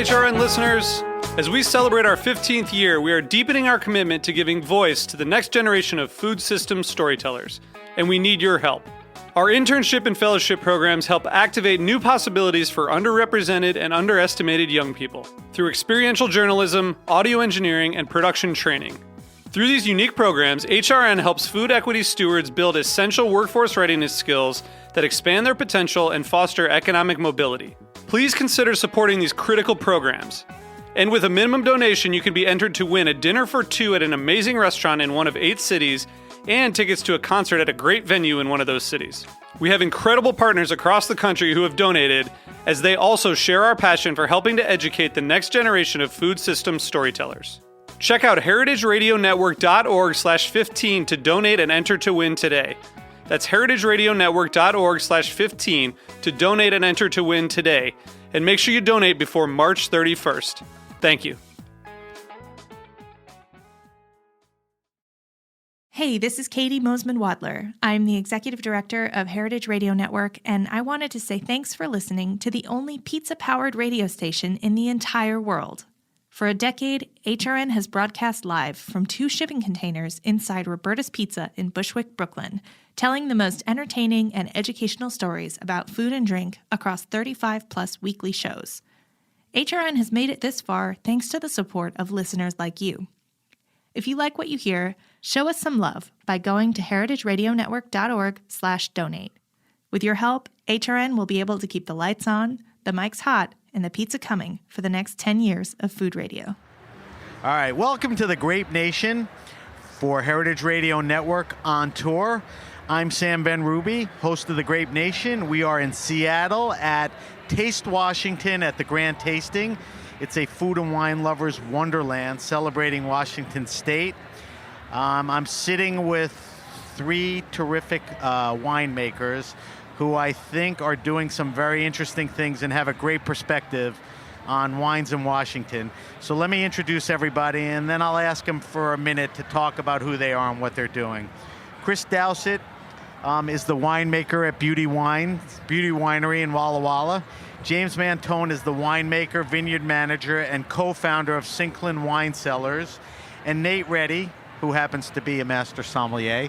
HRN listeners. As we celebrate our 15th year, we are deepening our commitment to giving voice to the next generation of food systems storytellers, and we need your help. Our internship and fellowship programs help activate new possibilities for underrepresented and underestimated young people through experiential journalism, audio engineering, and production training. Through these unique programs, HRN helps food equity stewards build essential workforce readiness skills that expand their potential and foster economic mobility. Please consider supporting these critical programs. And with a minimum donation, you can be entered to win a dinner for two at an amazing restaurant in one of 8 cities and tickets to a concert at a great venue in one of those cities. We have incredible partners across the country who have donated, as they also share our passion for helping to educate the next generation of food systems storytellers. Check out heritageradionetwork.org/15 to donate and enter to win today. That's heritageradionetwork.org/15 to donate and enter to win today. And make sure you donate before March 31st. Thank you. Hey, this is Katie Mosman-Wadler. I'm the Executive Director of Heritage Radio Network, and I wanted to say thanks for listening to the only pizza-powered radio station in the entire world. For a decade, HRN has broadcast live from 2 shipping containers inside Roberta's Pizza in Bushwick, Brooklyn, telling the most entertaining and educational stories about food and drink across 35-plus weekly shows. HRN has made it this far thanks to the support of listeners like you. If you like what you hear, show us some love by going to heritageradionetwork.org/donate. With your help, HRN will be able to keep the lights on, the mics hot, and the pizza coming for the next 10 years of food radio. All right, welcome to the Grape Nation for Heritage Radio Network on tour. I'm Sam Ben-Ruby, host of the Grape Nation. We are in Seattle at Taste Washington at the Grand Tasting. It's a food and wine lovers wonderland celebrating Washington State. I'm sitting with 3 terrific winemakers who I think are doing some very interesting things and have a great perspective on wines in Washington. So let me introduce everybody, and then I'll ask them for a minute to talk about who they are and what they're doing. Chris Dowsett is the winemaker at Beauty Winery in Walla Walla. James Mantone is the winemaker, vineyard manager, and co-founder of Sinklin Wine Cellars. And Nate Reddy, who happens to be a master sommelier,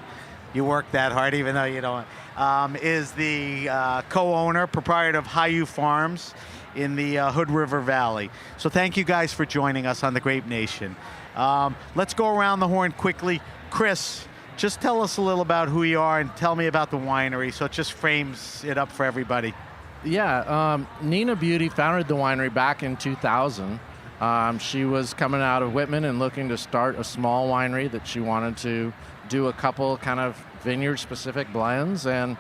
you work that hard even though you don't, is the co-owner, proprietor of Hayu Farms in the Hood River Valley. So thank you guys for joining us on the Grape Nation. Let's go around the horn quickly. Chris, just tell us a little about who you are and tell me about the winery so it just frames it up for everybody. Yeah, Nina Beauty founded the winery back in 2000. She was coming out of Whitman and looking to start a small winery that she wanted to do a couple kind of vineyard-specific blends, and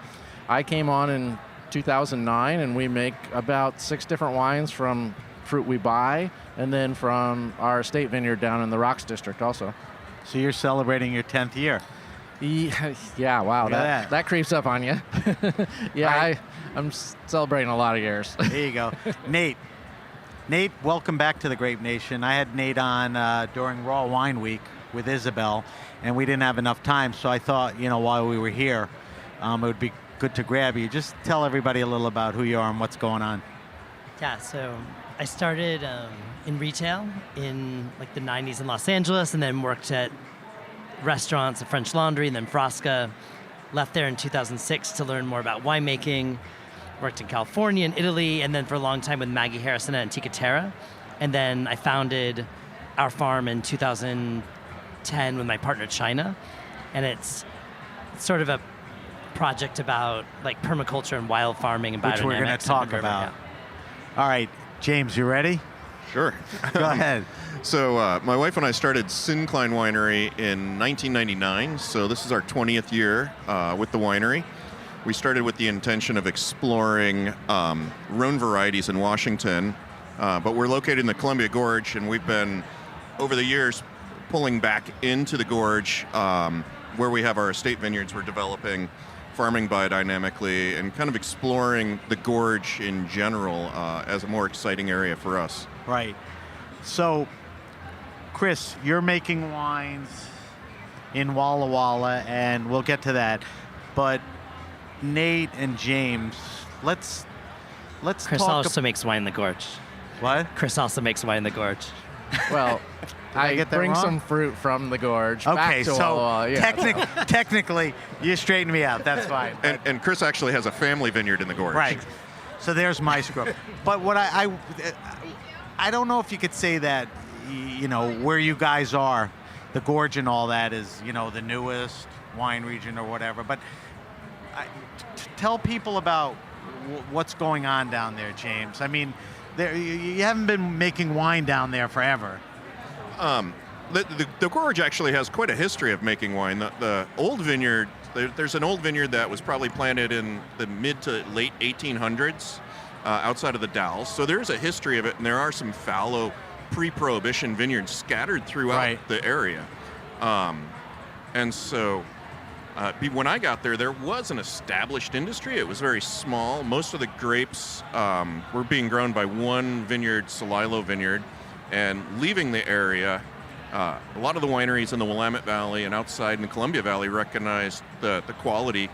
I came on in 2009, and we make about 6 different wines from fruit we buy, and then from our estate vineyard down in the Rocks District also. So you're celebrating your 10th year. Yeah, wow, that creeps up on you. Yeah, right. I'm celebrating a lot of years. There you go. Nate, welcome back to the Grape Nation. I had Nate on during Raw Wine Week with Isabel, and we didn't have enough time, so I thought, while we were here, it would be good to grab you. Just tell everybody a little about who you are and what's going on. Yeah, so I started in retail in the 90s in Los Angeles, and then worked at restaurants, a French Laundry, and then Frasca. Left there in 2006 to learn more about winemaking. Worked in California and Italy, and then for a long time with Maggie Harrison at Antica Terra. And then I founded our farm in 2010 with my partner China. And it's sort of a project about permaculture and wild farming and biodynamics. Which we're going to talk about. All right, James, you ready? Sure. Go ahead. So my wife and I started Syncline Winery in 1999, so this is our 20th year with the winery. We started with the intention of exploring Rhone varieties in Washington, but we're located in the Columbia Gorge, and we've been, over the years, pulling back into the gorge where we have our estate vineyards we're developing, farming biodynamically, and kind of exploring the gorge in general as a more exciting area for us. Right. So, Chris, you're making wines in Walla Walla, and we'll get to that. But Nate and James, let's Chris talk. also makes wine in the gorge. What? Chris also makes wine in the gorge. Well, I get that bring wrong? some fruit from the gorge Okay, back to so Walla Walla. Yeah. technically, you straighten me out. That's fine. And Chris actually has a family vineyard in the gorge. Right. So there's my screw. But what I don't know if you could say that, where you guys are, the gorge and all that is, the newest wine region or whatever. But tell people about what's going on down there, James. I mean, you haven't been making wine down there forever. The gorge actually has quite a history of making wine. The old vineyard, there's an old vineyard that was probably planted in the mid to late 1800s outside of the Dalles. So there's a history of it, and there are some fallow pre-Prohibition vineyards scattered throughout the area. And so when I got there, there was an established industry. It was very small. Most of the grapes were being grown by one vineyard, Celilo Vineyard, and leaving the area, a lot of the wineries in the Willamette Valley and outside in the Columbia Valley recognized the quality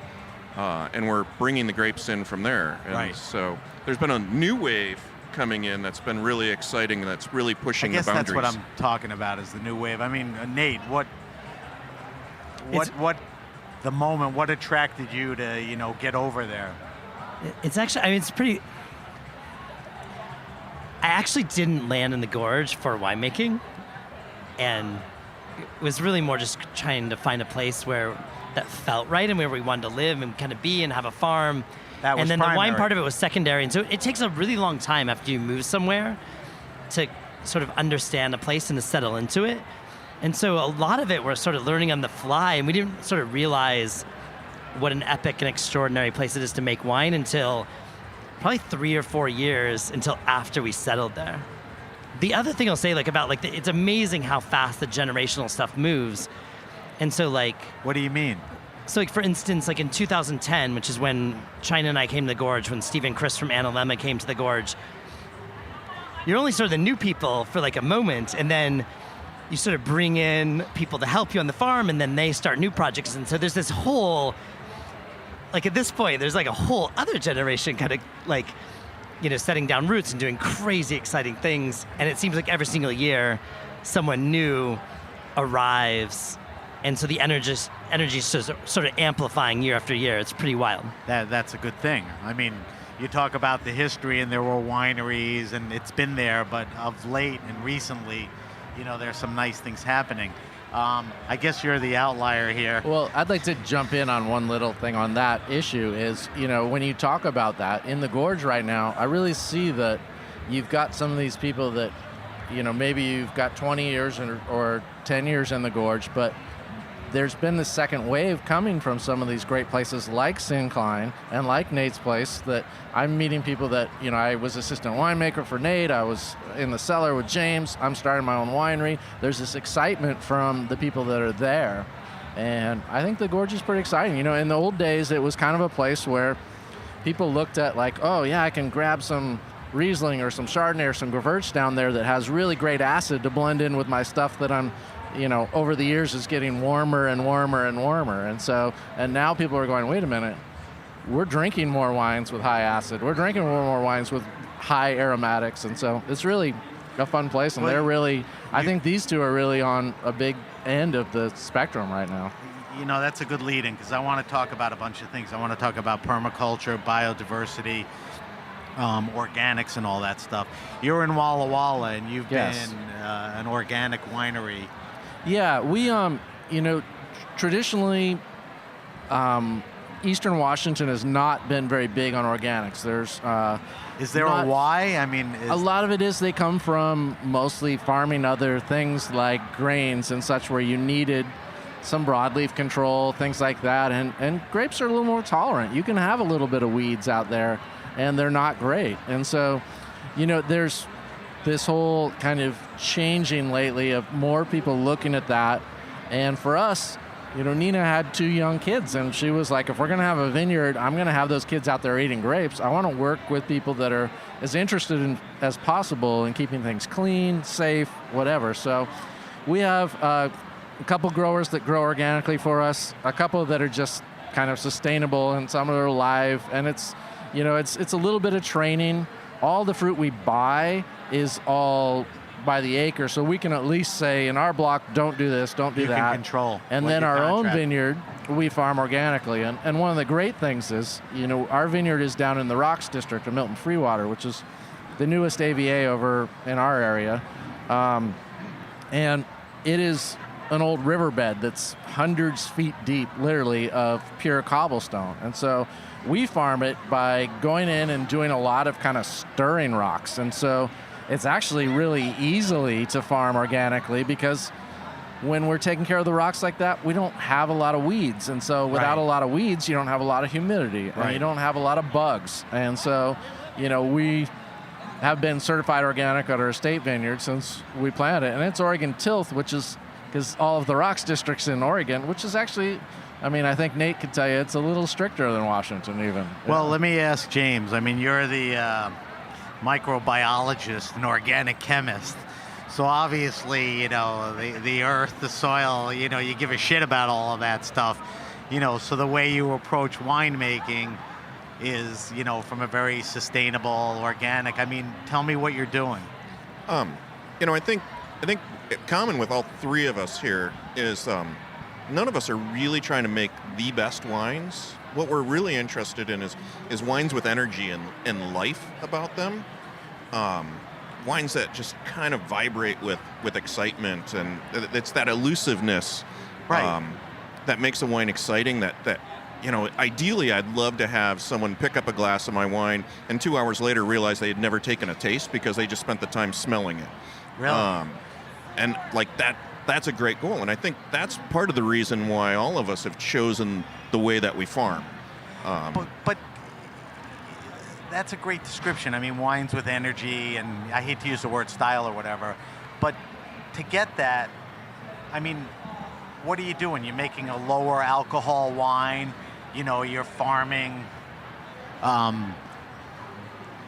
and were bringing the grapes in from there. And so there's been a new wave coming in that's been really exciting, that's really pushing the boundaries. I guess that's what I'm talking about, is the new wave. I mean, Nate, what attracted you to, get over there? It's actually, it's pretty. I actually didn't land in the gorge for winemaking, and it was really more just trying to find a place that felt right and where we wanted to live and kind of be and have a farm. And then the wine part of it was secondary, and so it takes a really long time after you move somewhere to sort of understand a place and to settle into it. And so a lot of it we're sort of learning on the fly, and we didn't sort of realize what an epic and extraordinary place it is to make wine until probably 3 or 4 years until after we settled there. The other thing I'll say, it's amazing how fast the generational stuff moves. And so, what do you mean? So, for instance, in 2010, which is when China and I came to the gorge, when Steve and Chris from Analemma came to the gorge, you're only sort of the new people for a moment, and then you sort of bring in people to help you on the farm, and then they start new projects. And so there's this whole, at this point, there's a whole other generation kind of, setting down roots and doing crazy exciting things. And it seems like every single year, someone new arrives. And so the energy is sort of amplifying year after year. It's pretty wild. That's a good thing. I mean, you talk about the history, and there were wineries, and it's been there, but of late and recently, there's some nice things happening. I guess you're the outlier here. Well, I'd like to jump in on one little thing on that issue is, when you talk about that, in the gorge right now, I really see that you've got some of these people that, maybe you've got 20 years or 10 years in the gorge, but there's been the second wave coming from some of these great places like Syncline and like Nate's place that I'm meeting people that, I was assistant winemaker for Nate. I was in the cellar with James. I'm starting my own winery. There's this excitement from the people that are there. And I think the gorge is pretty exciting. In the old days, it was kind of a place where people looked at oh yeah, I can grab some Riesling or some Chardonnay or some Gewurz down there that has really great acid to blend in with my stuff that I'm over the years is getting warmer and warmer and warmer. And now people are going, wait a minute, we're drinking more wines with high acid. We're drinking more wines with high aromatics. And so it's really a fun place. And I think these two are really on a big end of the spectrum right now. That's a good lead-in, because I want to talk about a bunch of things. I want to talk about permaculture, biodiversity, organics and all that stuff. You're in Walla Walla, and you've been an organic winery. Yeah, we, traditionally, Eastern Washington has not been very big on organics. Is there a why? I mean, a lot of it is they come from mostly farming other things like grains and such, where you needed some broadleaf control, things like that. And grapes are a little more tolerant. You can have a little bit of weeds out there, and they're not great. And so, there's this whole kind of changing lately of more people looking at that. And for us, Nina had 2 young kids, and she was like, if we're going to have a vineyard, I'm going to have those kids out there eating grapes. I want to work with people that are as interested as possible in keeping things clean, safe, whatever. So we have a couple growers that grow organically for us, a couple that are just kind of sustainable, and some are live. And it's a little bit of training. all the fruit we buy is all by the acre, so we can at least say in our block, don't do this, don't do You that. can control And what then you our own contract. vineyard, we farm organically. And one of the great things is, our vineyard is down in the Rocks District of Milton Freewater, which is the newest AVA over in our area. And it is an old riverbed that's hundreds feet deep, literally, of pure cobblestone. And so we farm it by going in and doing a lot of kind of stirring rocks. And so it's actually really easily to farm organically because when we're taking care of the rocks like that, we don't have a lot of weeds. And so without Right. a lot of weeds, you don't have a lot of humidity, and Right. you don't have a lot of bugs. And so, we have been certified organic at our estate vineyard since we planted it. And it's Oregon Tilth, which is because all of the Rocks districts in Oregon, which is actually, I think Nate could tell you, it's a little stricter than Washington even. Well, let me ask James. You're the microbiologist and organic chemist. So obviously, the earth, the soil, you give a shit about all of that stuff. So the way you approach winemaking is, from a very sustainable, organic. Tell me what you're doing. I think common with all three of us here is none of us are really trying to make the best wines. What we're really interested in is wines with energy and life about them. Wines that just kind of vibrate with excitement, and it's that elusiveness Right. that makes a wine exciting. That ideally, I'd love to have someone pick up a glass of my wine and 2 hours later realize they had never taken a taste because they just spent the time smelling it. Really? And like that's a great goal. And I think that's part of the reason why all of us have chosen the way that we farm. But that's a great description. Wines with energy, and I hate to use the word style or whatever, but to get that, what are you doing? You're making a lower alcohol wine, you're farming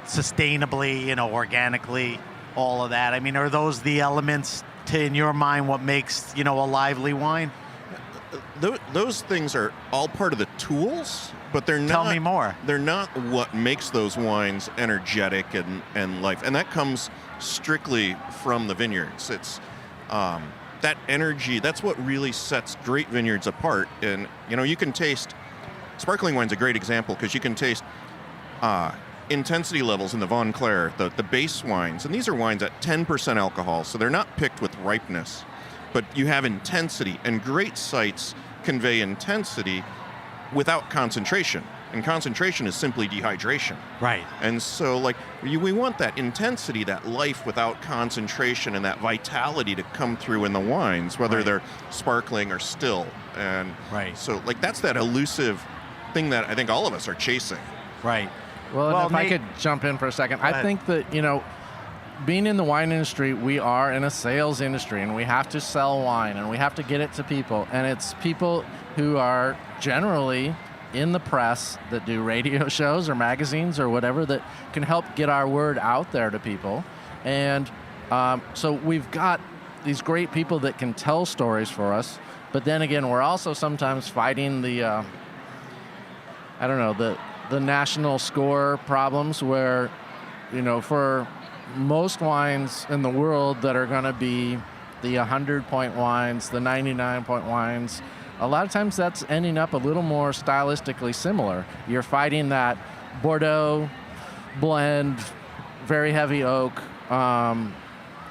sustainably, organically, all of that. Are those the elements to, in your mind, what makes, a lively wine? Those things are all part of the tools, but they're not. Tell me more. They're not what makes those wines energetic and life, and that comes strictly from the vineyards. It's that energy. That's what really sets great vineyards apart. And you can taste. Sparkling wine's a great example because you can taste intensity levels in the Von Clair, the base wines, and these are wines at 10% alcohol, so they're not picked with ripeness, but you have intensity, and great sites convey intensity without concentration, and concentration is simply dehydration. Right. And so we want that intensity, that life without concentration, and that vitality to come through in the wines, whether Right. they're sparkling or still. And Right. so that's that elusive thing that I think all of us are chasing. Right. Well, Well, and if I Nate- could jump in for a second, Go I ahead. think that, being in the wine industry, we are in a sales industry, and we have to sell wine, and we have to get it to people. And it's people who are generally in the press that do radio shows or magazines or whatever that can help get our word out there to people. And so we've got these great people that can tell stories for us. But then again, we're also sometimes fighting the national score problems where, for most wines in the world that are going to be the 100-point wines, the 99-point wines, a lot of times that's ending up a little more stylistically similar. You're fighting that Bordeaux blend, very heavy oak, and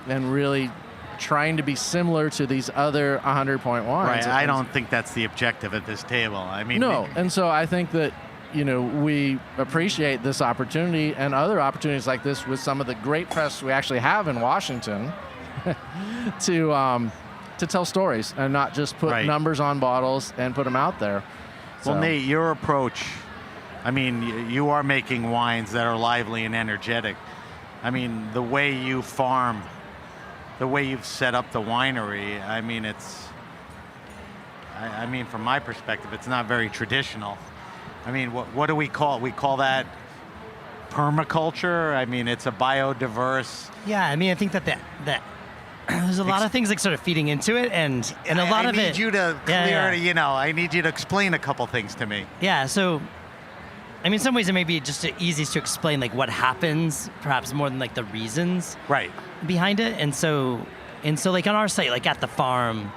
really trying to be similar to these other 100-point wines. Right. I don't think that's the objective at this table. No, and so I think that we appreciate this opportunity and other opportunities like this with some of the great press we actually have in Washington to tell stories and not just put Right. numbers on bottles and put them out there. Well, So- Nate, your approach, you are making wines that are lively and energetic. The way you farm, the way you've set up the winery, from my perspective, it's not very traditional. What do we call it? We call that permaculture. It's a biodiverse. Yeah, I think that there's a lot of things sort of feeding into it, and a lot I of need it. you to Yeah, clear, I need you to explain a couple things to me. Yeah, so I mean, in some ways it may be just easiest to explain like what happens, perhaps more than like the reasons Right. behind it. And so like on our site, like at the farm,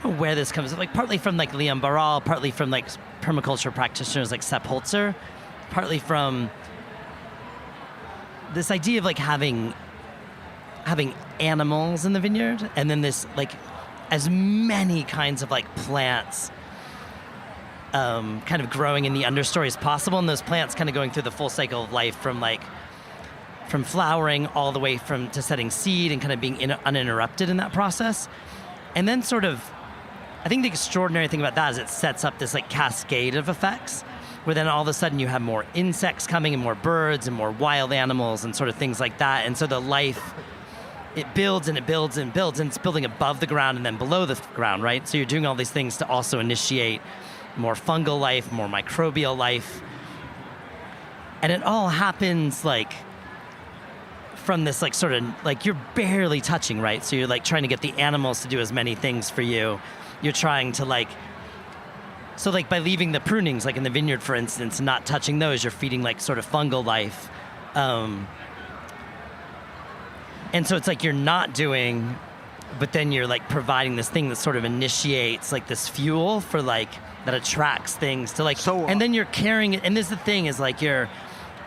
where this comes, like partly from like Liam Baral, partly from like permaculture practitioners like Sepp Holzer, partly from this idea of like having animals in the vineyard, and then this like as many kinds of like plants kind of growing in the understory as possible, and those plants kind of going through the full cycle of life from flowering all the way to setting seed and kind of being uninterrupted in that process. And then sort of, I think the extraordinary thing about that is it sets up this like cascade of effects where then all of a sudden you have more insects coming and more birds and more wild animals and sort of things like that. And so the life, it builds and it builds and builds, and it's building above the ground and then below the ground, right? So you're doing all these things to also initiate more fungal life, more microbial life. And it all happens like from this like sort of like you're barely touching, right? So you're like trying to get the animals to do as many things for you. You're trying to like, so like by leaving the prunings, like in the vineyard, for instance, not touching those, you're feeding like sort of fungal life. And so it's like you're not doing, but then you're like providing this thing that sort of initiates like this fuel for like, that attracts things to like, So, and then you're carrying it. And this is the thing is like and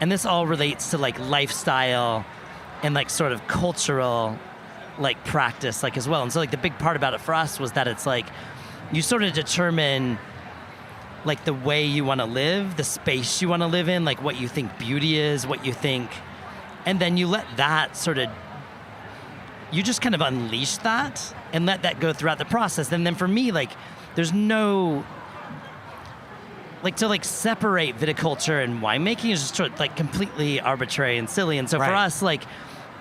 this all relates to like lifestyle and like sort of cultural like practice like as well. And so like the big part about it for us was that it's like, you sort of determine like the way you want to live, the space you want to live in, like what you think beauty is, what you think, and then you let that sort of, you just kind of unleash that and let that go throughout the process. And then for me, like, there's no, like to like separate viticulture and winemaking is just sort of like completely arbitrary and silly. And so for us, like,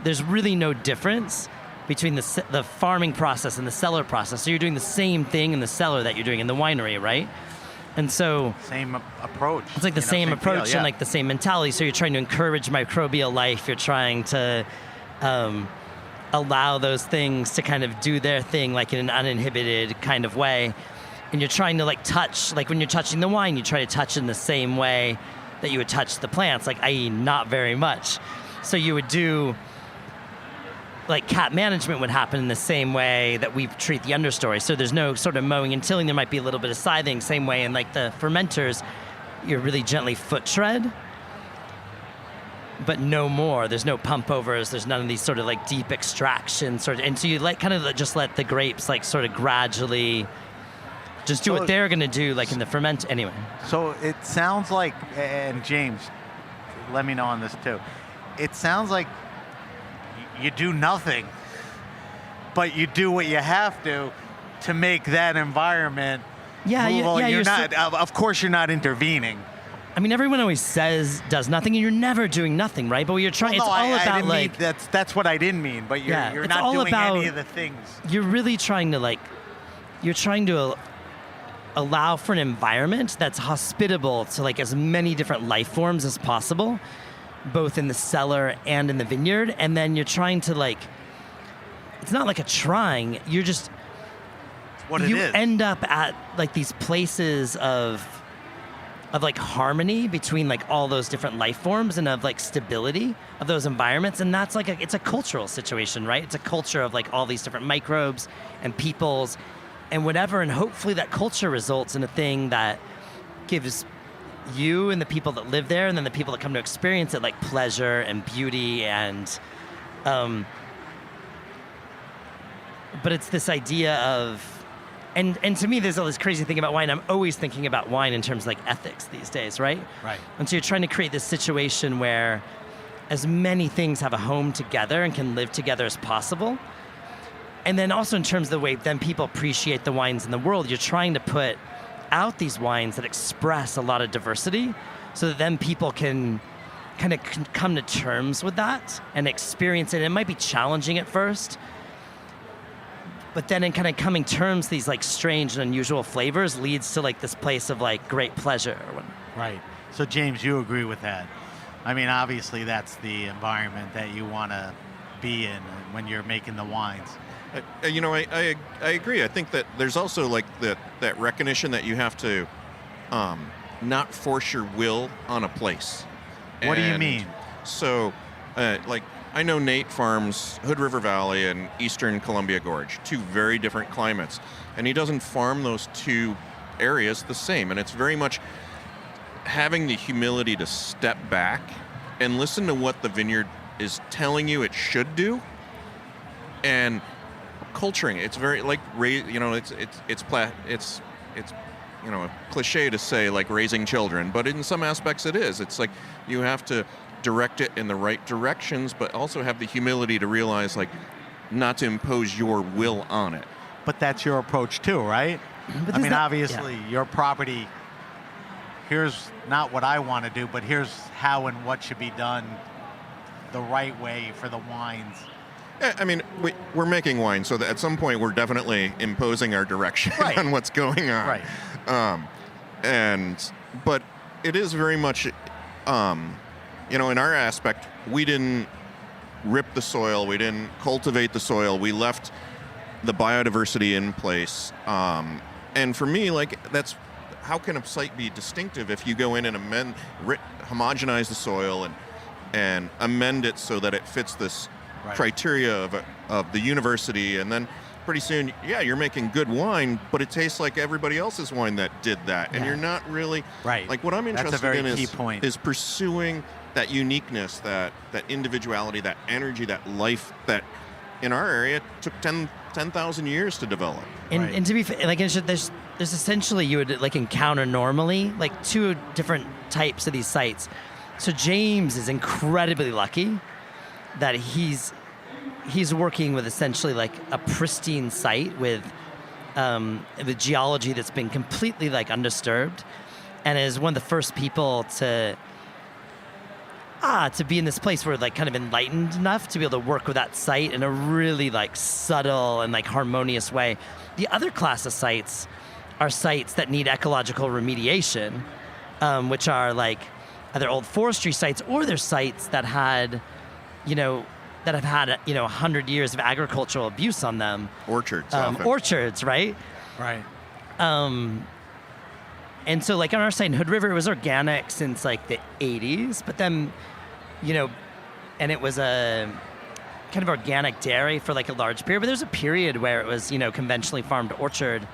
there's really no difference between the farming process and the cellar process. So you're doing the same thing in the cellar that you're doing in the winery, right? And so same approach. it's like the same approach feel, yeah. and like the same mentality. So you're trying to encourage microbial life. You're trying to allow those things to kind of do their thing, like in an uninhibited kind of way. And you're trying to like touch, like when you're touching the wine, you try to touch in the same way that you would touch the plants, like i.e. not very much. So you would do, like cap management would happen in the same way that we treat the understory. So there's no sort of mowing and tilling. There might be a little bit of scything, same way. And like the fermenters, you're really gently foot tread, but no more. There's no pump overs. There's none of these sort of like deep extraction sort of. And so you like kind of just let the grapes like sort of gradually just do what they're going to do, like in the ferment. Anyway. So it sounds like, and James, let me know on this too. It sounds like you do nothing, but you do what you have to make that environment. Yeah, you're not. Of course, you're not intervening. I mean, everyone always says does nothing, and you're never doing nothing, right? But what you're trying, Well, no, it's all I about didn't like mean, that's what I didn't mean. But you're it's not all doing about, any of the things. You're really trying to like, you're trying to allow for an environment that's hospitable to like as many different life forms as possible, both in the cellar and in the vineyard. And then you're trying to like, it's not like a trying, you're just, What it you is. end up at like these places of like harmony between like all those different life forms and of like stability of those environments. And that's like it's a cultural situation, right? It's a culture of like all these different microbes and peoples and whatever. And hopefully that culture results in a thing that gives you and the people that live there and then the people that come to experience it like pleasure and beauty and but it's this idea of and to me there's all this crazy thing about wine. I'm always thinking about wine in terms of like ethics these days, right? Right. And so you're trying to create this situation where as many things have a home together and can live together as possible. And then also in terms of the way then people appreciate the wines in the world, you're trying to put out these wines that express a lot of diversity so that then people can kind of come to terms with that and experience it. It might be challenging at first, but then in kind of coming terms, these like strange and unusual flavors leads to like this place of like great pleasure. Right. So James, you agree with that? I mean, obviously that's the environment that you want to be in when you're making the wines. I agree. I think that there's also like that recognition that you have to not force your will on a place. What do you And mean? So, like, I know Nate farms Hood River Valley and Eastern Columbia Gorge, two very different climates. And he doesn't farm those two areas the same. And it's very much having the humility to step back and listen to what the vineyard is telling you it should do, and culturing it. It's very like it's a cliche to say like raising children, but in some aspects it is. It's like you have to direct it in the right directions, but also have the humility to realize like not to impose your will on it. But that's your approach too, right? But I mean, is that- obviously, your property, here's not what I want to do, but here's how and what should be done the right way for the wines. Yeah, I mean, we're making wine, so that at some point we're definitely imposing our direction Right. on what's going on. Right. But it is very much, in our aspect, we didn't rip the soil, we didn't cultivate the soil, we left the biodiversity in place. And for me, like, that's, how can a site be distinctive if you go in and homogenize the soil and amend it so that it fits this Right. criteria of the university, and then pretty soon, yeah, you're making good wine, but it tastes like everybody else's wine that did that, and Yeah. you're not really Right. like what I'm That's a interested very in key point. is pursuing that uniqueness, that individuality, that energy, that life that in our area took 10,000 years to develop. And, Right. and to be fair, like there's essentially you would like encounter normally like two different types of these sites. So James is incredibly lucky that he's working with essentially like a pristine site with the geology that's been completely like undisturbed, and is one of the first people to be in this place where like kind of enlightened enough to be able to work with that site in a really like subtle and like harmonious way. The other class of sites are sites that need ecological remediation, which are like either old forestry sites or they're sites that had, that have had 100 years of agricultural abuse on them. Orchards, often. Orchards, right? Right. And so, like on our site in Hood River, it was organic since like the 80s, but then, and it was a kind of organic dairy for like a large period. But there's a period where it was, conventionally farmed orchard.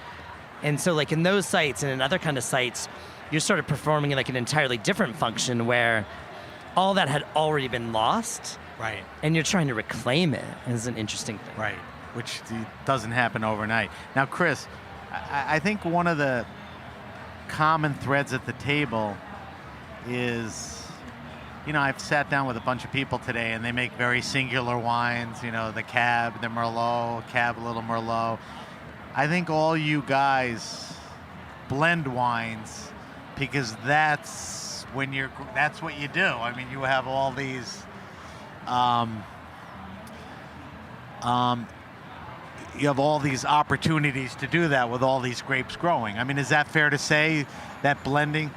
And so, like in those sites and in other kind of sites, you started performing like an entirely different function where all that had already been lost, Right. and you're trying to reclaim it. Is an interesting thing. Right, which doesn't happen overnight. Now, Chris, I think one of the common threads at the table is, I've sat down with a bunch of people today and they make very singular wines, the Cab, the Merlot, Cab, Little Merlot. I think all you guys blend wines because that's what you do. I mean, you have all these you have all these opportunities to do that with all these grapes growing. I mean, is that fair to say, that blending?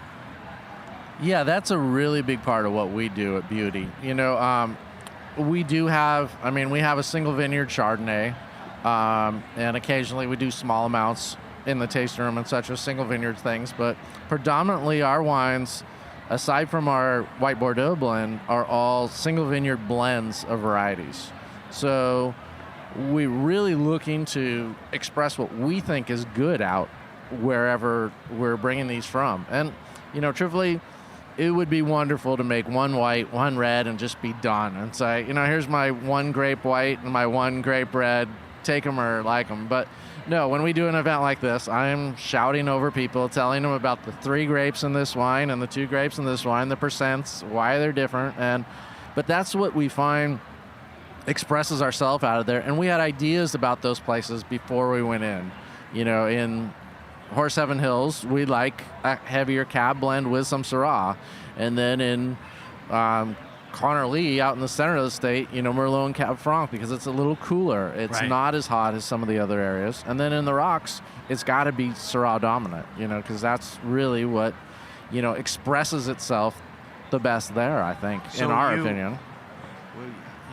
Yeah, that's a really big part of what we do at Beauty. We do have, we have a single vineyard Chardonnay, and occasionally we do small amounts in the tasting room and such as single vineyard things, but predominantly our wines, aside from our white Bordeaux blend, are all single vineyard blends of varieties. So we're really looking to express what we think is good out wherever we're bringing these from. And, truthfully, it would be wonderful to make one white, one red, and just be done and say, here's my one grape white and my one grape red, take them or like them. But no, when we do an event like this, I'm shouting over people, telling them about the 3 grapes in this wine and the 2 grapes in this wine, the percents, why they're different. But that's what we find expresses ourselves out of there. And we had ideas about those places before we went in. In Horseheaven Hills, we like a heavier Cab blend with some Syrah. And then in Connor Lee, out in the center of the state, Merlot and Cab Franc, because it's a little cooler. It's Right. not as hot as some of the other areas. And then in the rocks, it's got to be Syrah dominant, because that's really what, expresses itself the best there, I think, So in our opinion.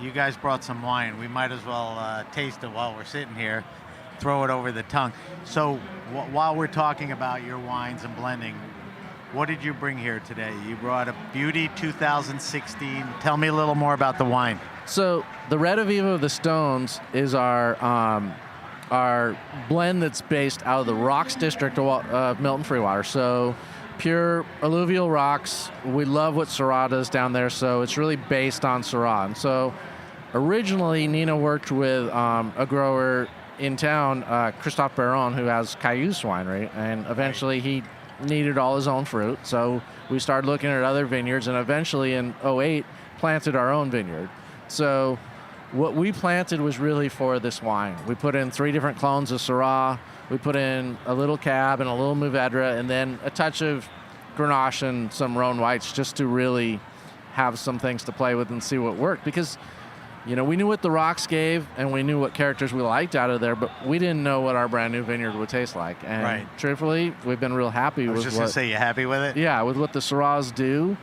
You guys brought some wine. We might as well taste it while we're sitting here, throw it over the tongue. So while we're talking about your wines and blending, What did you bring here today? You brought a Beauty 2016. Tell me a little more about the wine. So the Red Aviva of the Stones is our blend that's based out of the Rocks district of Milton Freewater. So pure alluvial rocks. We love what Syrah does down there, so it's really based on Syrah. And so originally Nina worked with a grower in town, Christophe Baron, who has Cayuse Winery, and eventually he needed all his own fruit. So we started looking at other vineyards, and eventually in '08 planted our own vineyard. So what we planted was really for this wine. We put in 3 different clones of Syrah. We put in a little Cab and a little Mourvedre, and then a touch of Grenache and some Rhone whites, just to really have some things to play with and see what worked. Because, you know, we knew what the rocks gave, and we knew what characters we liked out of there, but we didn't know what our brand new vineyard would taste like. And truthfully, we've been real happy with I was just going to say, you happy with it? Yeah, with what the Syrahs do.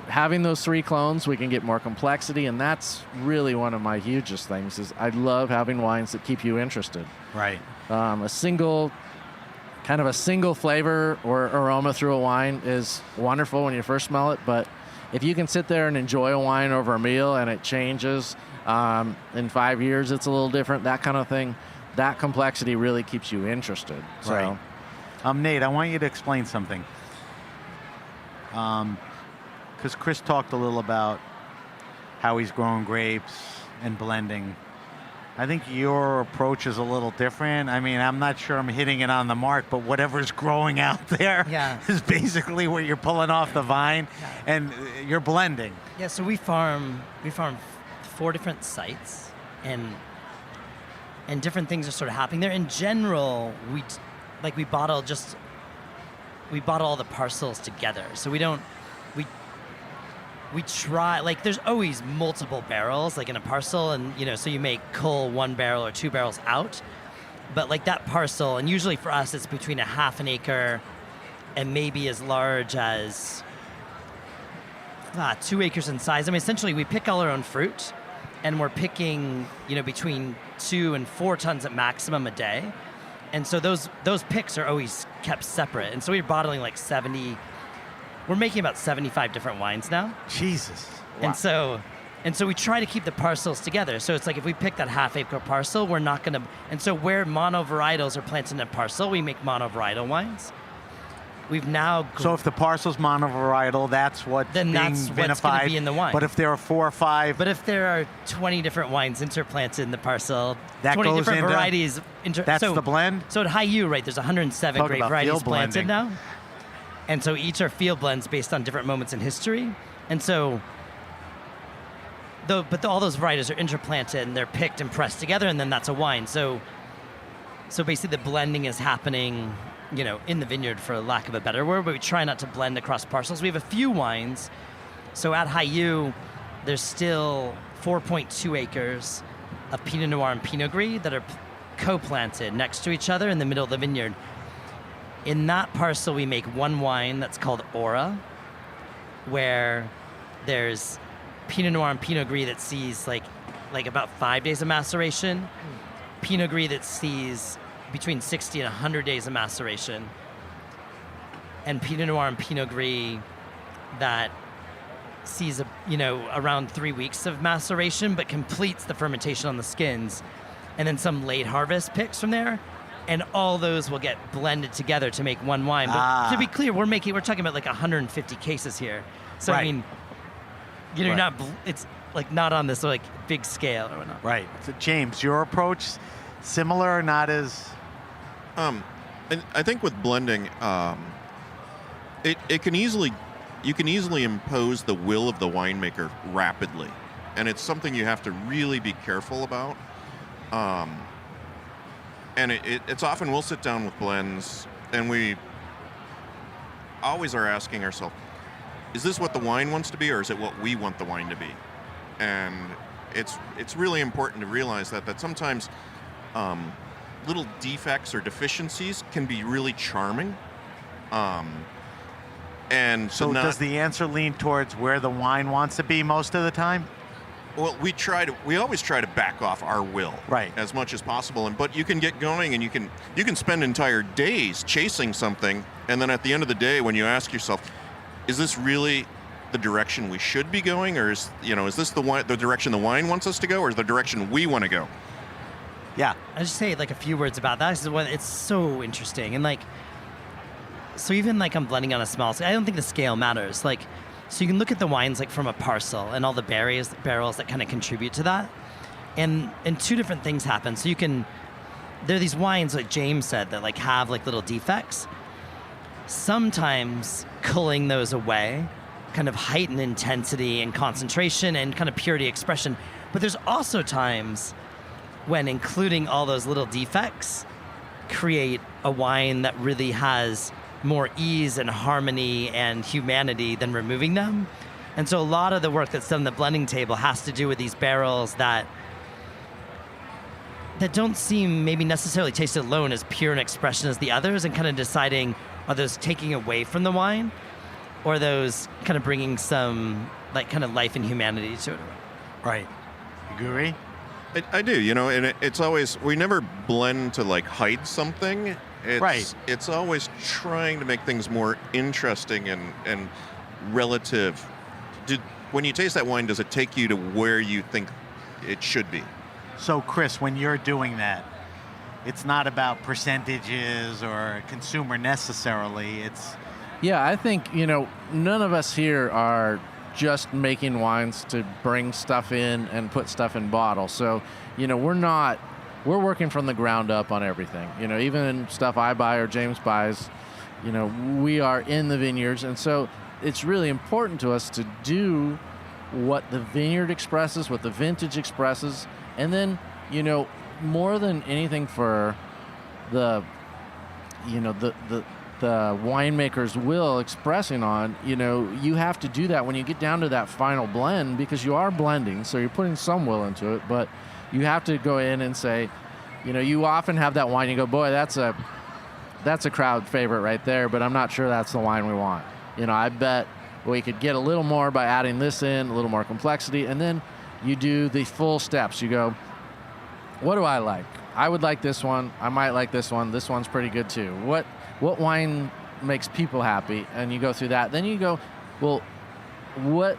Having those 3 clones, we can get more complexity, and that's really one of my hugest things. Is I love having wines that keep you interested. Right. A single flavor or aroma through a wine is wonderful when you first smell it, but if you can sit there and enjoy a wine over a meal and it changes, in 5 years it's a little different, that kind of thing, that complexity really keeps you interested. So. Right. Nate, I want you to explain something. Because Chris talked a little about how he's growing grapes and blending. I think your approach is a little different. I mean, I'm not sure I'm hitting it on the mark, but whatever's growing out there is basically what you're pulling off the vine, and you're blending. Yeah, so we farm 4 different sites, and different things are sort of happening there. In general, we bottle all the parcels together. So we try, like, there's always multiple barrels, like in a parcel, and, you know, so you may cull 1 barrel or 2 barrels out. But like that parcel, and usually for us it's between a half an acre and maybe as large as 2 acres in size. I mean, essentially we pick all our own fruit, and we're picking, you know, between 2 and 4 tons at maximum a day. And so those picks are always kept separate. And so we're bottling like 70. We're making about 75 different wines now. Jesus. Wow. And so we try to keep the parcels together. So it's like if we pick that half-acre parcel, we're not going to... And so where monovarietals are planted in a parcel, we make monovarietal wines. We've now... So if the parcel's monovarietal, that's what's being vinified. What's going to be in the wine. But if there are 4 or 5... But if there are 20 different wines interplanted in the parcel, that 20 goes different into, varieties... That's the blend? So at High U, right, there's 107 Talk grape about varieties field planted blending. now. And so each are field blends based on different moments in history. And so, all those varieties are interplanted, and they're picked and pressed together, and then that's a wine. So basically the blending is happening, you know, in the vineyard, for lack of a better word, but we try not to blend across parcels. We have a few wines. So at High U, there's still 4.2 acres of Pinot Noir and Pinot Gris that are co-planted next to each other in the middle of the vineyard. In that parcel, we make 1 wine that's called Aura, where there's Pinot Noir and Pinot Gris that sees like about 5 days of maceration, Pinot Gris that sees between 60 and 100 days of maceration, and Pinot Noir and Pinot Gris that sees around 3 weeks of maceration, but completes the fermentation on the skins, and then some late harvest picks from there. And all those will get blended together to make 1 wine. But to be clear, we're talking about like 150 cases here. So I mean, you know, it's like not on this like big scale or whatnot. Right. So James, your approach similar or not as? And I think with blending, you can easily impose the will of the winemaker rapidly, and it's something you have to really be careful about. And it's often we'll sit down with blends, and we always are asking ourselves, is this what the wine wants to be, or is it what we want the wine to be? And it's really important to realize that sometimes little defects or deficiencies can be really charming. And so does the answer lean towards where the wine wants to be most of the time? Well, we always try to back off our will, Right. as much as possible. But you can get going, and you can spend entire days chasing something, and then at the end of the day, when you ask yourself, is this really the direction we should be going, or is this the direction the wine wants us to go, or is the direction we want to go? Yeah. I just say like a few words about that. It's so interesting, and like, so even like I'm blending on a small scale. I don't think the scale matters. Like, so you can look at the wines like from a parcel and all the barrels that kind of contribute to that, and two different things happen. So there are these wines like James said that like have like little defects. Sometimes culling those away kind of heighten intensity and concentration and kind of purity expression. But there's also times when including all those little defects create a wine that really has more ease and harmony and humanity than removing them. And so a lot of the work that's done on the blending table has to do with these barrels that don't seem maybe necessarily tasted alone as pure an expression as the others, and kind of deciding, are those taking away from the wine, or are those kind of bringing some like kind of life and humanity to it? Right. You agree? I do, and it's always, we never blend to like hide something. Right. It's always trying to make things more interesting and relative. When you taste that wine, does it take you to where you think it should be? So, Chris, when you're doing that, it's not about percentages or consumer necessarily. It's Yeah, I think, none of us here are just making wines to bring stuff in and put stuff in bottles. So, we're working from the ground up on everything. Even stuff I buy or James buys, we are in the vineyards. And so it's really important to us to do what the vineyard expresses, what the vintage expresses. And then, more than anything for the winemaker's will expressing on, you have to do that when you get down to that final blend, because you are blending, so you're putting some will into it, but you have to go in and say, you often have that wine, you go, boy, that's a crowd favorite right there, but I'm not sure that's the wine we want. I bet we could get a little more by adding this in, a little more complexity, and then you do the full steps. You go, what do I like? I would like this one. I might like this one. This one's pretty good too. What wine makes people happy? And you go through that. Then you go, well, what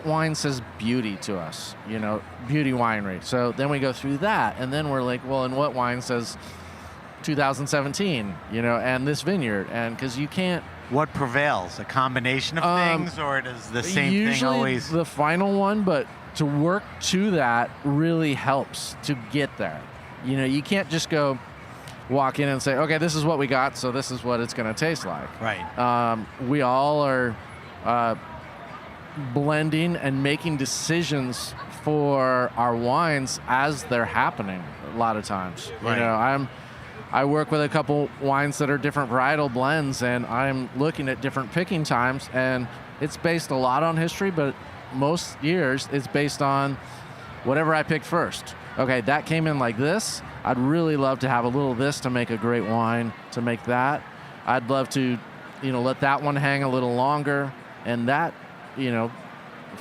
wine says beauty to us? Beauty winery. So then we go through that, and then we're like, well, and what wine says 2017? And this vineyard, and because you can't. What prevails? A combination of things, or does the same thing always? Usually the final one, but to work to that really helps to get there. You can't just go walk in and say, okay, this is what we got, so this is what it's going to taste like. Right. We all are blending and making decisions for our wines as they're happening a lot of times. Right. I work with a couple wines that are different varietal blends, and I'm looking at different picking times, and it's based a lot on history, but most years it's based on whatever I picked first. Okay, that came in like this. I'd really love to have a little of this to make a great wine, to make that. I'd love to, let that one hang a little longer, and that,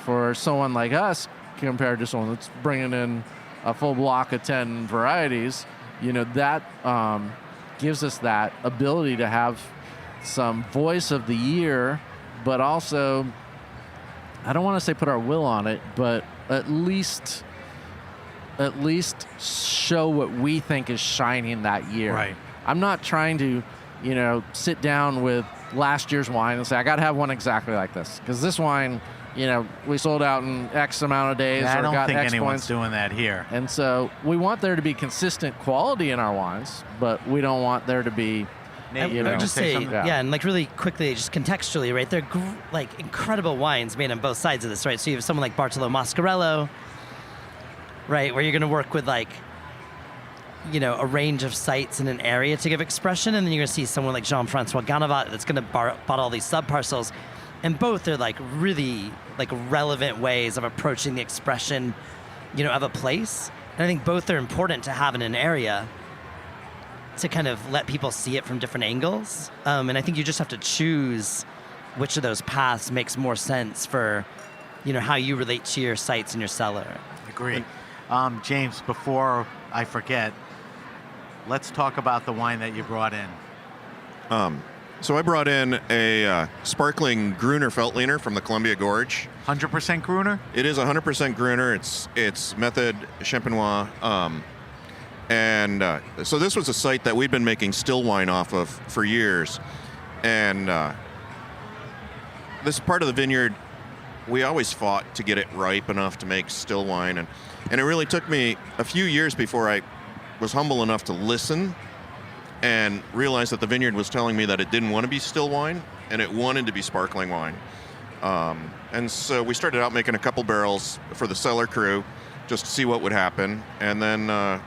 for someone like us, compared to someone that's bringing in a full block of 10 varieties, that gives us that ability to have some voice of the year, but also, I don't want to say put our will on it, but at least show what we think is shining that year. Right. I'm not trying to, sit down with last year's wine and say, I got to have one exactly like this, because this wine, we sold out in X amount of days, I or don't got think X anyone's points. doing that here. And so we want there to be consistent quality in our wines, but we don't want there to be, I would just say, something? and like really quickly, just contextually, right? They're like incredible wines made on both sides of this, right? So you have someone like Bartolo Mascarello, right, where you're going to work with like, a range of sites in an area to give expression, and then you're going to see someone like Jean-Francois Ganavat that's going to bottle all these subparcels, and both are like really like relevant ways of approaching the expression, of a place. And I think both are important to have in an area to kind of let people see it from different angles. And I think you just have to choose which of those paths makes more sense for how you relate to your sites and your cellar. Agree. James, before I forget, let's talk about the wine that you brought in. So I brought in a sparkling Gruner Veltliner from the Columbia Gorge. 100% Gruner? It is 100% Gruner. It's Method Champenois. So this was a site that we'd been making still wine off of for years. And this part of the vineyard, we always fought to get it ripe enough to make still wine. And it really took me a few years before I was humble enough to listen and realize that the vineyard was telling me that it didn't want to be still wine and it wanted to be sparkling wine. And so we started out making a couple barrels for the cellar crew just to see what would happen. And then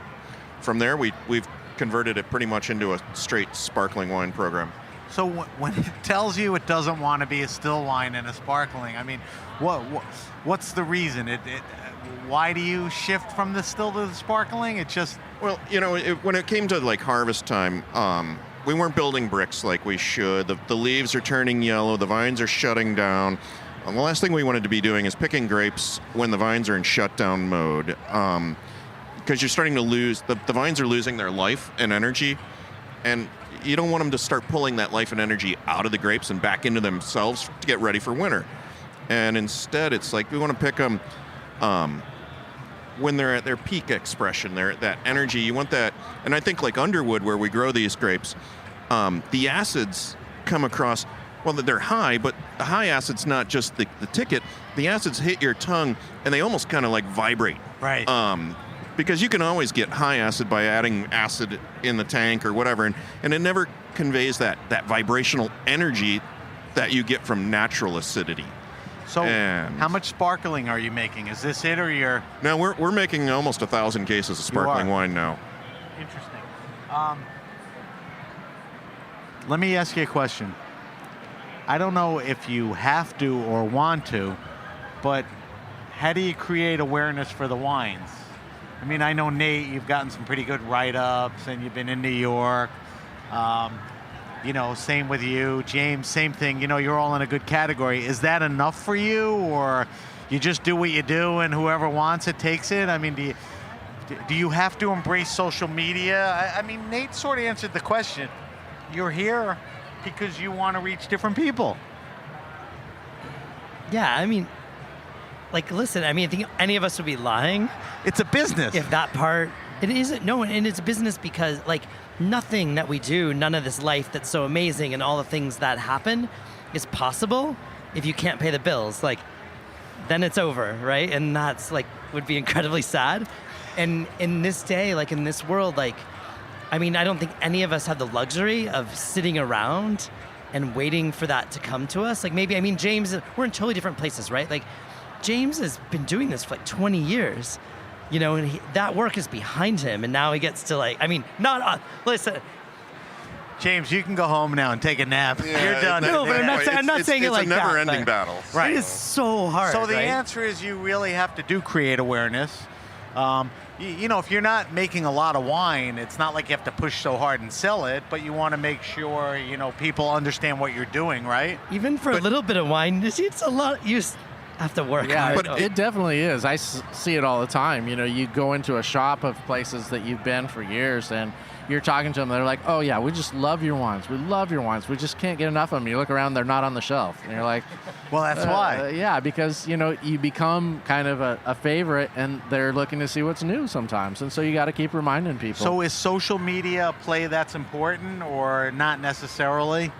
from there, we've converted it pretty much into a straight sparkling wine program. So when it tells you it doesn't want to be a still wine and a sparkling, I mean, what's the reason? Why do you shift from the still to the sparkling? It just... Well, when it came to like harvest time, we weren't building bricks like we should. The leaves are turning yellow. The vines are shutting down. And the last thing we wanted to be doing is picking grapes when the vines are in shutdown mode, because you're starting to lose. The vines are losing their life and energy, and you don't want them to start pulling that life and energy out of the grapes and back into themselves to get ready for winter. And instead, it's like we want to pick them when they're at their peak expression, that energy. You want that. And I think like Underwood, where we grow these grapes, the acids come across, well, they're high, but the high acid's not just the ticket. The acids hit your tongue, and they almost kind of like vibrate. Right. Because you can always get high acid by adding acid in the tank or whatever, and it never conveys that vibrational energy that you get from natural acidity. So how much sparkling are you making? Is this it or you're... No, we're making almost 1,000 cases of sparkling wine now. Interesting. Let me ask you a question. I don't know if you have to or want to, but how do you create awareness for the wines? I mean, I know, Nate, you've gotten some pretty good write-ups, and you've been in New York. Same with you. James, same thing. You're all in a good category. Is that enough for you, or you just do what you do and whoever wants it takes it? I mean, do you have to embrace social media? I mean, Nate sort of answered the question. You're here because you want to reach different people. Yeah, I mean, listen, I think any of us would be lying. It's a business. If that part, it isn't. No, and it's a business because, nothing that we do, none of this life that's so amazing and all the things that happen is possible if you can't pay the bills. Then it's over, right? And that's, would be incredibly sad. And in this day, in this world, I don't think any of us have the luxury of sitting around and waiting for that to come to us. James, we're in totally different places, right? James has been doing this for 20 years, and that work is behind him, and now he gets to listen. James, you can go home now and take a nap. Yeah, you're done. No, but I'm not saying it like that. It's a never-ending battle. Right. It is so hard. So the right? answer is you really have to create awareness. If you're not making a lot of wine, it's not like you have to push so hard and sell it, but you want to make sure, people understand what you're doing, right? Even for a little bit of wine, it's a lot. You have to work hard. But it definitely is. I see it all the time. You go into a shop of places that you've been for years, and you're talking to them. They're like, "Oh yeah, we just love your wines. We love your wines. We just can't get enough of them." You look around, they're not on the shelf, and you're like, "Well, that's why." Yeah, because you become kind of a favorite, and they're looking to see what's new sometimes, and so you got to keep reminding people. So is social media a play that's important, or not necessarily?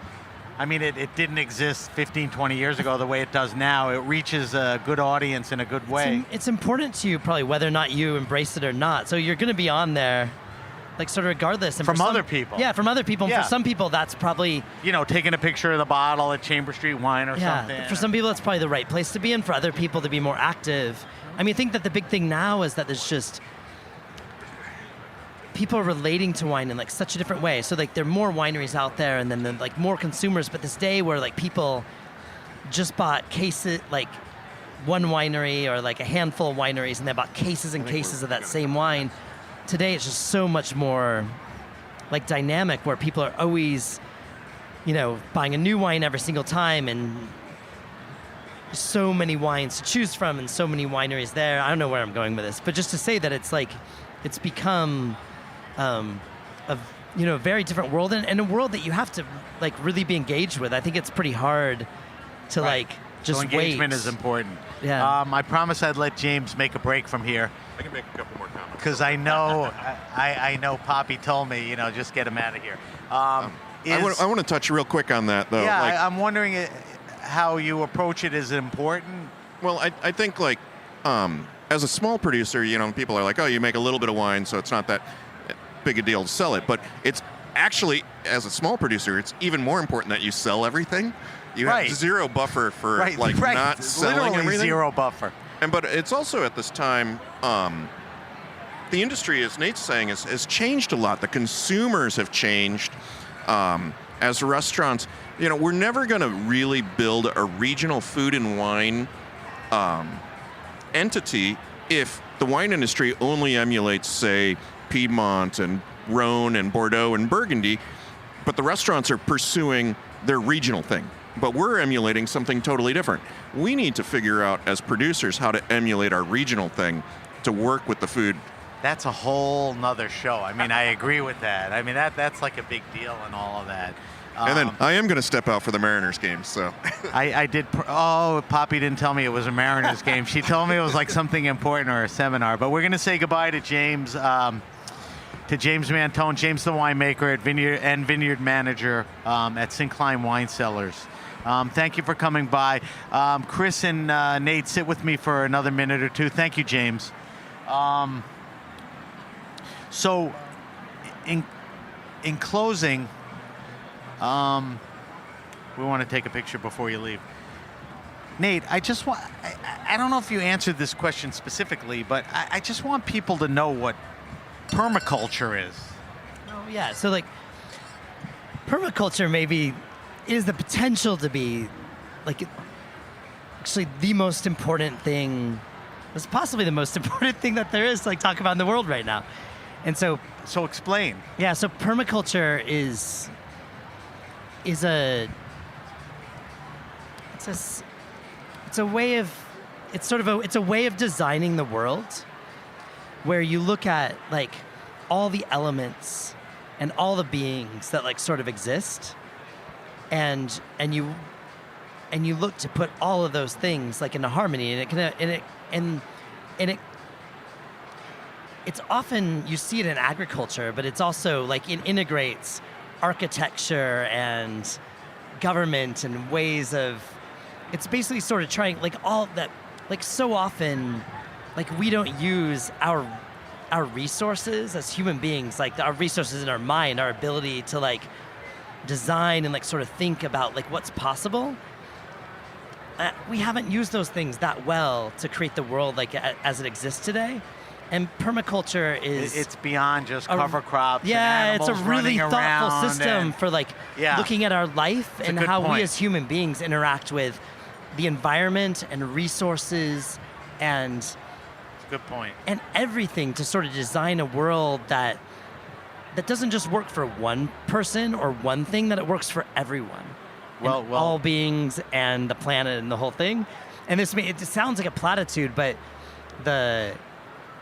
I mean, it didn't exist 15, 20 years ago the way it does now. It reaches a good audience in a good way. It's important to you probably whether or not you embrace it or not. So you're going to be on there, sort of regardless. And from other people. Yeah, from other people. Yeah. And for some people, that's probably... taking a picture of the bottle at Chamber Street Wine or something. For some people, that's probably the right place to be, and for other people to be more active. I think that the big thing now is that there's just... people are relating to wine in such a different way. So there are more wineries out there, and then more consumers. But this day where people just bought cases, one winery or a handful of wineries, and they bought cases and cases of that same wine. Today it's just so much more dynamic, where people are always, buying a new wine every single time. And so many wines to choose from and so many wineries there. I don't know where I'm going with this, but just to say that it's like it's become a very different world, and a world that you have to like really be engaged with. I think it's pretty hard to Right. like just so engagement wait. is important. Yeah. I promise I'd let James make a break from here I can make a couple more comments. because I know I know Poppy told me, just get him out of here. I want to touch real quick on that, though. Yeah, Like, I'm wondering how you approach it is important. well, I think, like, as a small producer, people are like, oh, you make a little bit of wine, so it's not that big a deal to sell it. But it's actually, as a small producer, it's even more important that you sell everything. You Right. have zero buffer for, Right, like, right. not selling Literally everything. zero buffer. But it's also at this time, the industry, as Nate's saying, has changed a lot. The consumers have changed. As restaurants, we're never going to really build a regional food and wine entity if the wine industry only emulates, say, Piedmont and Rhone and Bordeaux and Burgundy, but the restaurants are pursuing their regional thing. But we're emulating something totally different. We need to figure out, as producers, how to emulate our regional thing to work with the food. That's a whole nother show. I mean, I agree with that. I mean, that's like a big deal and all of that. And then I am going to step out for the Mariners game, so. I did. Poppy didn't tell me it was a Mariners game. She told me it was like something important or a seminar. But we're going to say goodbye to James, Mantone, James the winemaker at Vineyard manager at Syncline Wine Cellars. Thank you for coming by. Chris and Nate, sit with me for another minute or two. Thank you, James. So, in closing, we want to take a picture before you leave. Nate, I don't know if you answered this question specifically, but I just want people to know what permaculture is. Oh yeah, so like permaculture maybe is the potential to be like actually the most important thing. It's possibly the most important thing that there is to like talk about in the world right now. And so explain. Yeah, so permaculture is a way of designing the world where you look at like all the elements and all the beings that like sort of exist and you look to put all of those things like into harmony, and it's often you see it in agriculture, but it's also like it integrates architecture and government and ways of, it's basically sort of trying like all that, like so often like we don't use our resources as human beings, like our resources in our mind, our ability to like design and like sort of think about like what's possible. We haven't used those things that well to create the world like as it exists today. And permaculture is... It's beyond just cover crops. Yeah, and it's a really thoughtful system for like Yeah. looking at our life It's a and good how point. we as human beings interact with the environment and resources and Good point. everything to sort of design a world that doesn't just work for one person or one thing, that it works for everyone. Well, and all beings and the planet and the whole thing. And it sounds like a platitude, but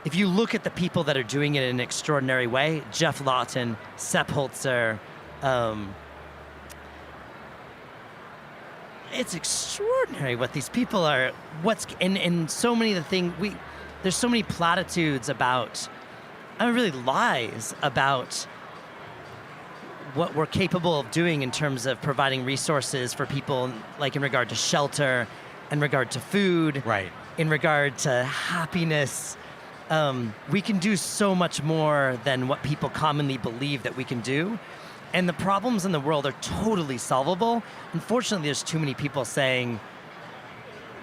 if you look at the people that are doing it in an extraordinary way, Jeff Lawton, Sepp Holzer, it's extraordinary what these people are. And so many of the things there's so many platitudes about, really lies about what we're capable of doing in terms of providing resources for people, like in regard to shelter, in regard to food, Right. in regard to happiness. We can do so much more than what people commonly believe that we can do. And the problems in the world are totally solvable. Unfortunately, there's too many people saying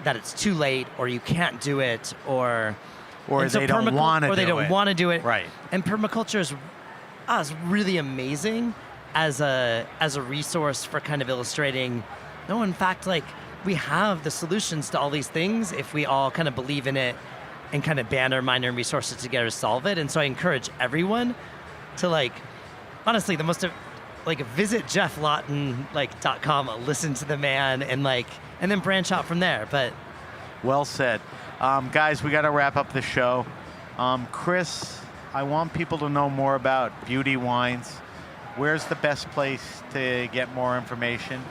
that it's too late, or you can't do it, or they don't want to do it. Or they don't want to do it. Right. And permaculture is really amazing as a resource for kind of illustrating, no, in fact, like we have the solutions to all these things if we all kind of believe in it and kind of band our mind and resources together to solve it. And so I encourage everyone to honestly, visit jefflawton.com, listen to the man, and and then branch out from there. But Well said. Guys, we got to wrap up the show. Chris, I want people to know more about Beauty Wines. Where's the best place to get more information?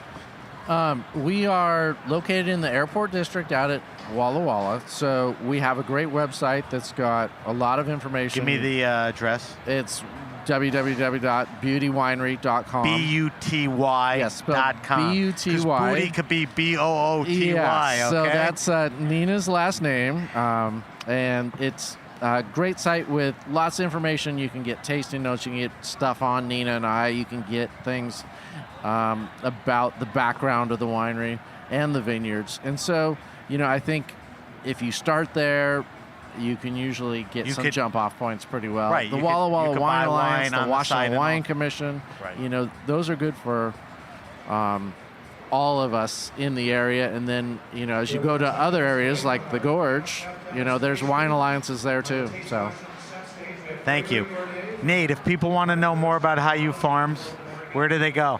We are located in the airport district out at Walla Walla. So we have a great website that's got a lot of information. Give me the address. It's www.beautywinery.com. B-U-T-Y Yes, spelled dot com. B-U-T-Y. 'Cause booty could be B-O-O-T-Y, Yeah, so okay? that's Nina's last name, and it's a great site with lots of information. You can get tasting notes, you can get stuff on Nina and I, you can get things about the background of the winery and the vineyards. And so, I think if you start there, you can usually get some jump-off points pretty well. Right, The you Walla could Walla buy Wine Alliance, wine the on the side Washington and Wine all. Commission, Right. those are good for all of us in the area. And then, as you go to other areas like the Gorge, there's wine alliances there too. So, Thank you. Nate, if people want to know more about Hayu Farms, where do they go?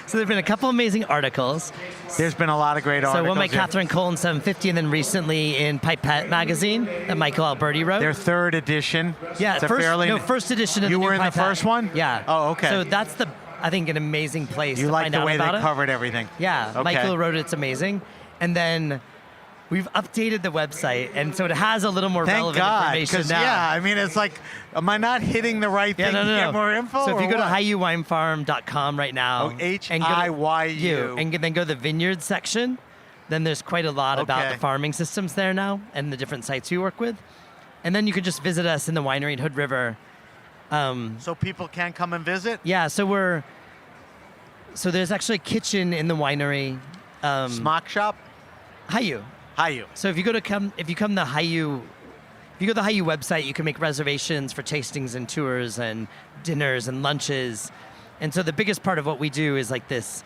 so there've been a couple amazing articles. There's been a lot of great So articles. one by here. Catherine Cole in 750, and then recently in Pipette magazine that Michael Alberti wrote. Their third edition. Yeah, It's a fairly first edition of You the new were in the Pipette. first one? Yeah. Oh, okay. So that's I think, an amazing place You to like find the out way they about it. covered everything. Yeah, Okay. Michael wrote it. It's amazing. And then we've updated the website, and so it has a little more Thank relevant God, information because now. I mean, it's like, am I not hitting the right Yeah, thing no, to no, get no. more info? So if you or go to what? HiUWineFarm.com right now, Oh, and go to- H-I-Y-U. and then go to the vineyard section, then there's quite a lot about Okay. the farming systems there now and the different sites we work with. And then you could just visit us in the winery in Hood River. So people can come and visit? Yeah, so there's actually a kitchen in the winery. Smock shop? Hayu. Hayu. So if you go to the Hayu website, you can make reservations for tastings and tours and dinners and lunches. And so the biggest part of what we do is like this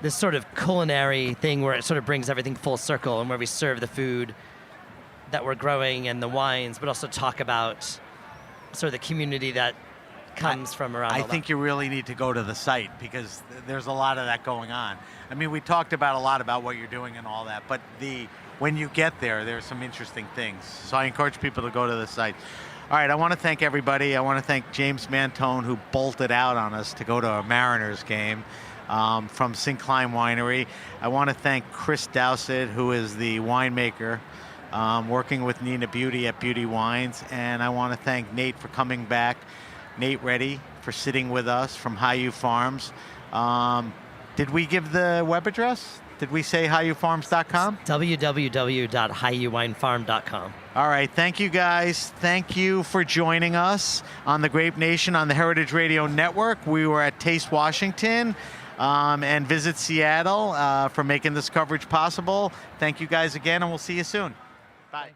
sort of culinary thing where it sort of brings everything full circle, and where we serve the food that we're growing and the wines, but also talk about sort of the community that comes from around. I all think that. you really need to go to the site, because there's a lot of that going on. I mean, we talked about a lot about what you're doing and all that, but when you get there, there's some interesting things. So I encourage people to go to the site. All right, I want to thank everybody. I want to thank James Mantone, who bolted out on us to go to a Mariners game from Syncline Winery. I want to thank Chris Dowsett, who is the winemaker, working with Nina Beauty at Beauty Wines. And I want to thank Nate for coming back. Nate Reddy for sitting with us from Hayu Farms. Did we give the web address? Did we say HayuFarms.com? www.HiUWineFarm.com. All right. Thank you, guys. Thank you for joining us on the Grape Nation on the Heritage Radio Network. We were at Taste Washington and Visit Seattle for making this coverage possible. Thank you guys again, and we'll see you soon. Bye.